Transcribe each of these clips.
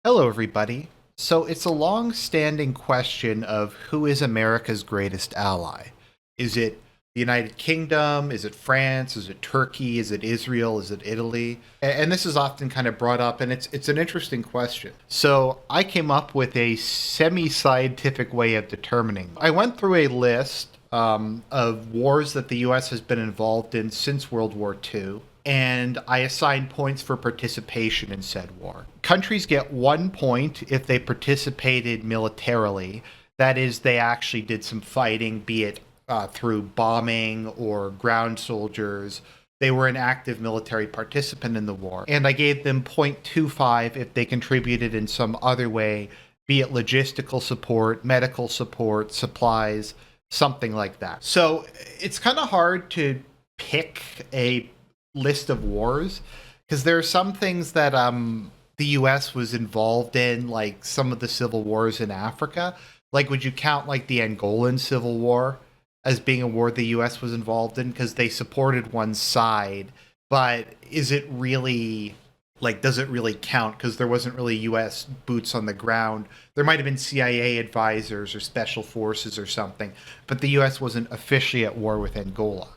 Hello, everybody. So it's a long-standing question of who is America's greatest ally? Is it the United Kingdom? Is it France? Is it Turkey? Is it Israel? Is it Italy? And this is often kind of brought up, and it's an interesting question. So I came up with a semi-scientific way of determining. I went through a list of wars that the U.S. has been involved in since World War II, and I assign points for participation in said war. Countries get 1 point if they participated militarily. That is, they actually did some fighting, be it through bombing or ground soldiers. They were an active military participant in the war. And I gave them 0.25 if they contributed in some other way, be it logistical support, medical support, supplies, something like that. So it's kind of hard to pick a list of wars because there are some things that the US was involved in, like some of the civil wars in Africa. Like, would you count like the Angolan Civil War as being a war the US was involved in because they supported one side, but is it really like, does it really count because there wasn't really US boots on the ground? There might have been CIA advisors or special forces or something, but the US wasn't officially at war with Angola.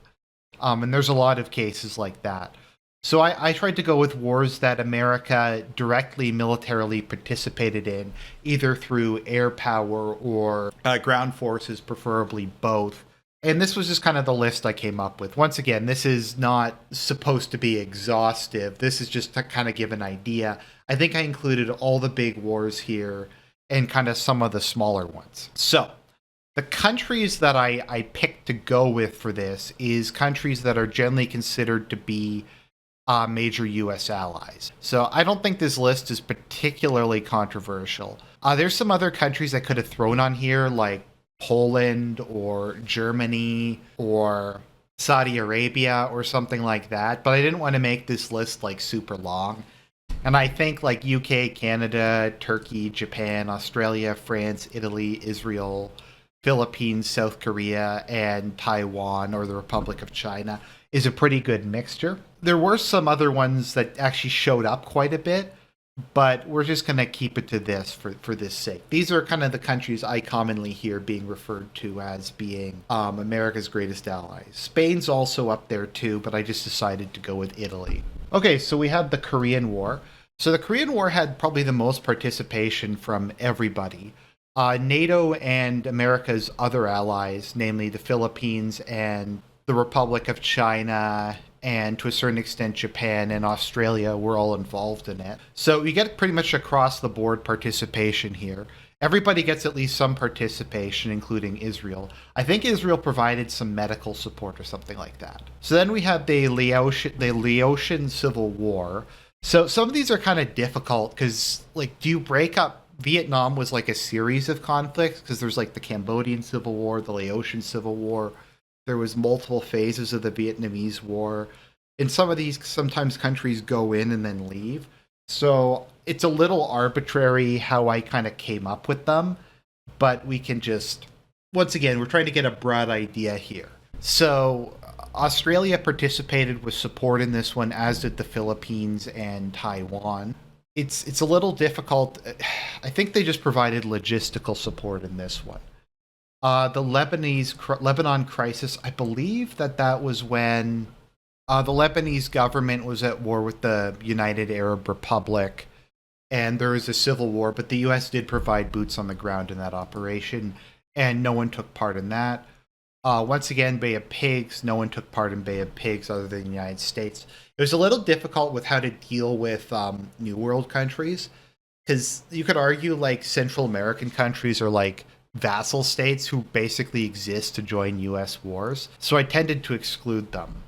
And there's a lot of cases like that. So I tried to go with wars that America directly militarily participated in, either through air power or ground forces, preferably both. And this was just kind of the list I came up with. Once again, this is not supposed to be exhaustive. This is just to kind of give an idea. I think I included all the big wars here and kind of some of the smaller ones. So the countries that I picked to go with for this is countries that are generally considered to be major U.S. allies. So I don't think this list is particularly controversial. There's some other countries I could have thrown on here, like Poland or Germany or Saudi Arabia or something like that, but I didn't want to make this list like super long. And I think like UK, Canada, Turkey, Japan, Australia, France, Italy, Israel, Philippines, South Korea, and Taiwan, or the Republic of China, is a pretty good mixture. There were some other ones that actually showed up quite a bit, but we're just going to keep it to this for this sake. These are kind of the countries I commonly hear being referred to as being America's greatest allies. Spain's also up there too, but I just decided to go with Italy. Okay, so we have the Korean War. So the Korean War had probably the most participation from everybody. NATO and America's other allies, namely the Philippines and the Republic of China, and to a certain extent Japan and Australia, were all involved in it. So you get pretty much across the board participation here. Everybody gets at least some participation, including Israel. I think Israel provided some medical support or something like that. So then we have the Laotian Civil War. So some of these are kind of difficult because, like, do you break up Vietnam was like a series of conflicts because there's like the Cambodian Civil War, the Laotian Civil War. There was multiple phases of the Vietnamese War. In some of these, sometimes countries go in and then leave. So it's a little arbitrary how I kind of came up with them, but we can just, once again, we're trying to get a broad idea here. So Australia participated with support in this one, as did the Philippines and Taiwan. It's a little difficult. I think they just provided logistical support in this one. The Lebanon crisis, I believe that was when the Lebanese government was at war with the United Arab Republic, and there was a civil war. But the U.S. did provide boots on the ground in that operation, and no one took part in that. Once again, Bay of Pigs, no one took part in Bay of Pigs other than the United States. It was a little difficult with how to deal with New World countries, because you could argue like Central American countries are like vassal states who basically exist to join US wars. So I tended to exclude them.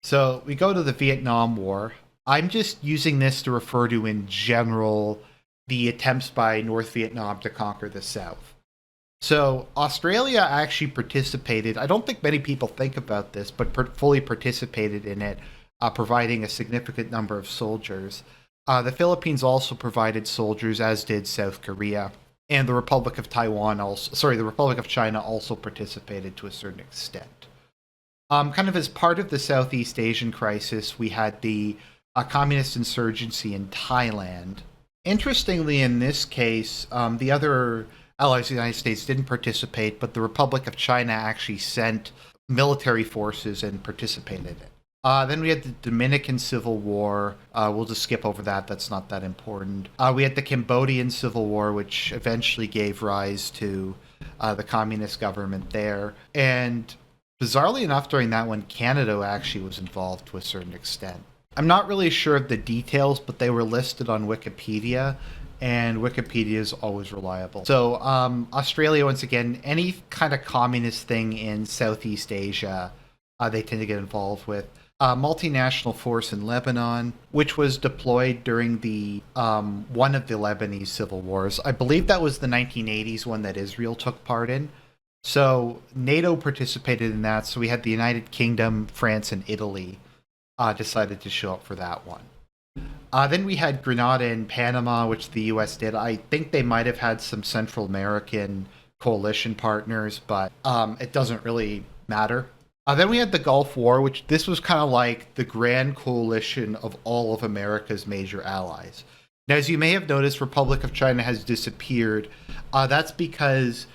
So we go to the Vietnam War. I'm just using this to refer to, in general, the attempts by North Vietnam to conquer the South. So Australia actually participated. I don't think many people think about this, but fully participated in it, providing a significant number of soldiers. The Philippines also provided soldiers, as did South Korea, and the Republic of the Republic of China also participated to a certain extent. Kind of as part of the Southeast Asian crisis, we had the communist insurgency in Thailand, Interestingly, in this case, the other allies of the United States didn't participate, but the Republic of China actually sent military forces and participated in it. Then we had the Dominican Civil War. We'll just skip over that. That's not that important. We had the Cambodian Civil War, which eventually gave rise to the communist government there. And bizarrely enough, during that one, Canada actually was involved to a certain extent. I'm not really sure of the details, but they were listed on Wikipedia, and Wikipedia is always reliable. So, Australia, once again, any kind of communist thing in Southeast Asia, they tend to get involved with. Multinational force in Lebanon, which was deployed during the one of the Lebanese civil wars. I believe that was the 1980s one that Israel took part in. So NATO participated in that. So we had the United Kingdom, France, and Italy decided to show up for that one. Then we had Grenada and Panama, which the U.S. did. I think they might have had some Central American coalition partners, but it doesn't really matter. Then we had the Gulf War, which this was kind of like the grand coalition of all of America's major allies. Now, as you may have noticed, Republic of China has disappeared. That's because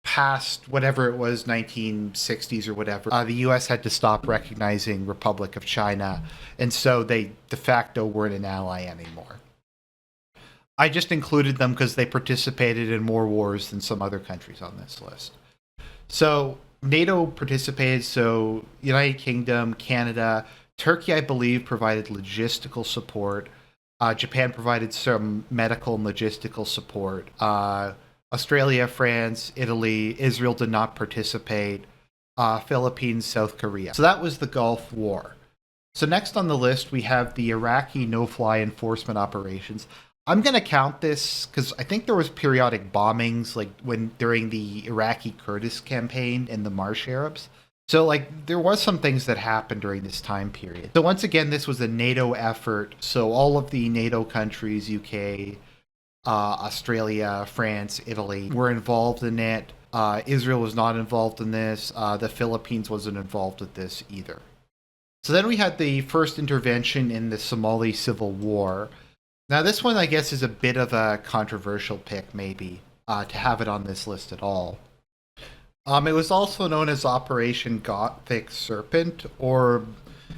past whatever it was, 1960s or whatever, the U.S. had to stop recognizing Republic of China, and so they de facto weren't an ally anymore. I just included them because they participated in more wars than some other countries on this list. So NATO participated, so United Kingdom, Canada, Turkey, I believe, provided logistical support. Japan provided some medical and logistical support. Australia, France, Italy, Israel did not participate. Philippines, South Korea. So that was the Gulf War. So next on the list, we have the Iraqi no-fly enforcement operations. I'm going to count this because I think there was periodic bombings like when during the Iraqi Kurdish campaign and the Marsh Arabs. So like there was some things that happened during this time period. So once again, this was a NATO effort. So all of the NATO countries, UK, Australia, France, Italy, were involved in it. Israel was not involved in this. The Philippines wasn't involved with this either. So then we had the first intervention in the Somali Civil War. Now, this one, I guess, is a bit of a controversial pick, maybe, to have it on this list at all. It was also known as Operation Gothic Serpent, or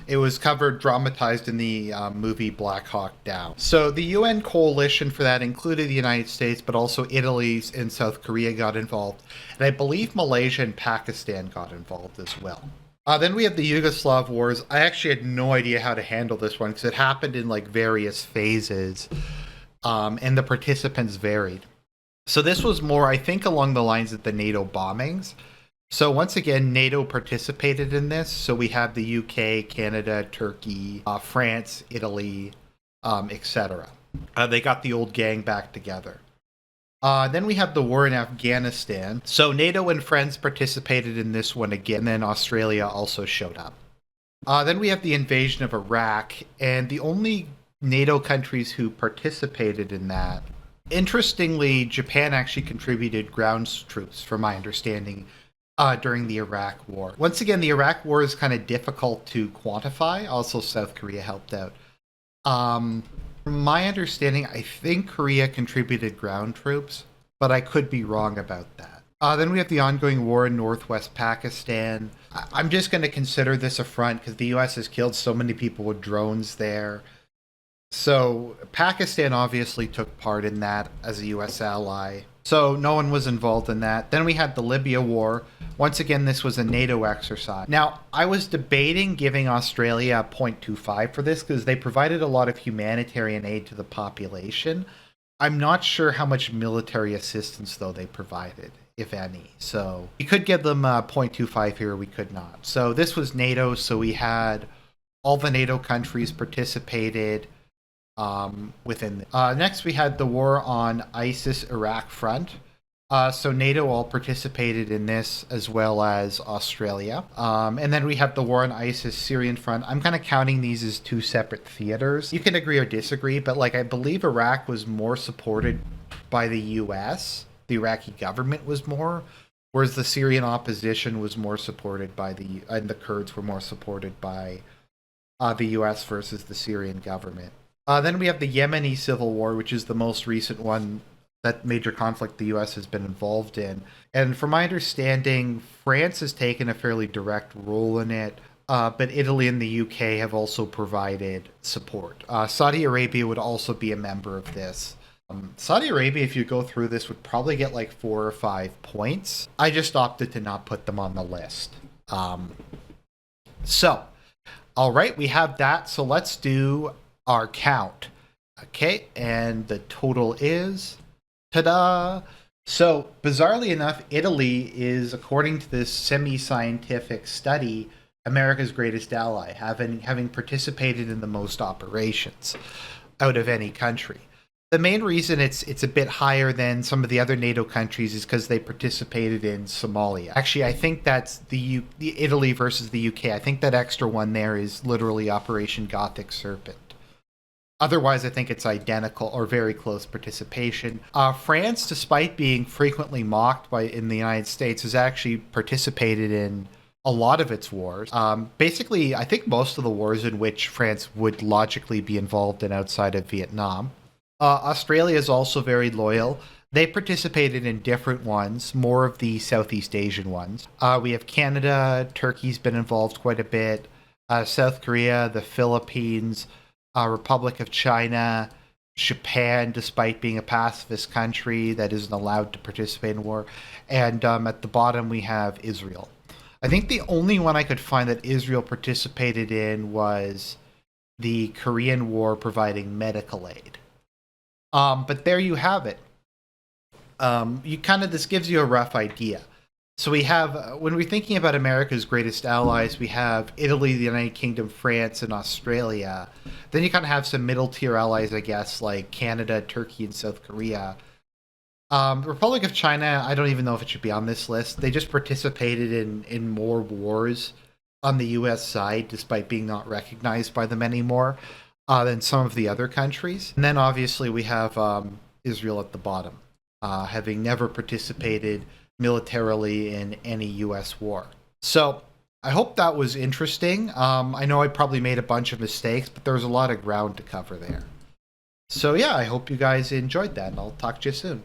it was dramatized in the movie Black Hawk Down. So the UN coalition for that included the United States, but also Italy and South Korea got involved. And I believe Malaysia and Pakistan got involved as well. Then we have the Yugoslav Wars. I actually had no idea how to handle this one because it happened in like various phases, and the participants varied. So this was more, I think, along the lines of the NATO bombings. So once again, NATO participated in this. So we have the UK, Canada, Turkey, France, Italy, etc. They got the old gang back together. Then we have the war in Afghanistan. So NATO and friends participated in this one again, and then Australia also showed up. Then we have the invasion of Iraq, and the only NATO countries who participated in that, interestingly, Japan actually contributed ground troops, from my understanding, during the Iraq War. Once again, the Iraq War is kind of difficult to quantify. Also, South Korea helped out. From my understanding, I think Korea contributed ground troops, but I could be wrong about that. Then we have the ongoing war in northwest Pakistan. I'm just going to consider this a front because the U.S. has killed so many people with drones there. So Pakistan obviously took part in that as a U.S. ally. So no one was involved in that. Then we had the Libya War. Once again, this was a NATO exercise. Now, I was debating giving Australia a 0.25 for this because they provided a lot of humanitarian aid to the population. I'm not sure how much military assistance, though, they provided, if any. So we could give them a 0.25 here, we could not. So this was NATO, so we had all the NATO countries participated within. Next, we had the war on ISIS-Iraq front. So NATO all participated in this, as well as Australia. And then we have the war on ISIS-Syrian front. I'm kind of counting these as two separate theaters. You can agree or disagree, but like I believe Iraq was more supported by the U.S. The Iraqi government was more, whereas the Syrian opposition was more supported by and the Kurds were more supported by the U.S. versus the Syrian government. Then we have the Yemeni Civil War, which is the most recent one, that major conflict the U.S. has been involved in. And from my understanding, France has taken a fairly direct role in it, but Italy and the UK have also provided support. Saudi Arabia would also be a member of this. Saudi Arabia, if you go through this, would probably get like 4 or 5 points. I just opted to not put them on the list. So, all right, we have that. So let's do our count. Okay, and the total is, ta-da! So, bizarrely enough, Italy is, according to this semi-scientific study, America's greatest ally, having participated in the most operations out of any country. The main reason it's a bit higher than some of the other NATO countries is because they participated in Somalia. Actually, I think that's the Italy versus the UK. I think that extra one there is literally Operation Gothic Serpent. Otherwise, I think it's identical or very close participation. France, despite being frequently mocked in the United States, has actually participated in a lot of its wars. Basically, I think most of the wars in which France would logically be involved in outside of Vietnam. Australia is also very loyal. They participated in different ones, more of the Southeast Asian ones. We have Canada, Turkey's been involved quite a bit, South Korea, the Philippines, Republic of China, Japan, despite being a pacifist country that isn't allowed to participate in war. And at the bottom, we have Israel. I think the only one I could find that Israel participated in was the Korean War providing medical aid. But there you have it. This gives you a rough idea. So we have, when we're thinking about America's greatest allies, we have Italy, the United Kingdom, France, and Australia. Then you kind of have some middle tier allies, I guess, like Canada, Turkey, and South Korea. The Republic of China, I don't even know if it should be on this list. They just participated in more wars on the U.S. side, despite being not recognized by them anymore, than some of the other countries. And then obviously we have Israel at the bottom, having never participated militarily in any U.S. war. So I hope that was interesting. I know I probably made a bunch of mistakes, but there was a lot of ground to cover there. So yeah, I hope you guys enjoyed that, and I'll talk to you soon.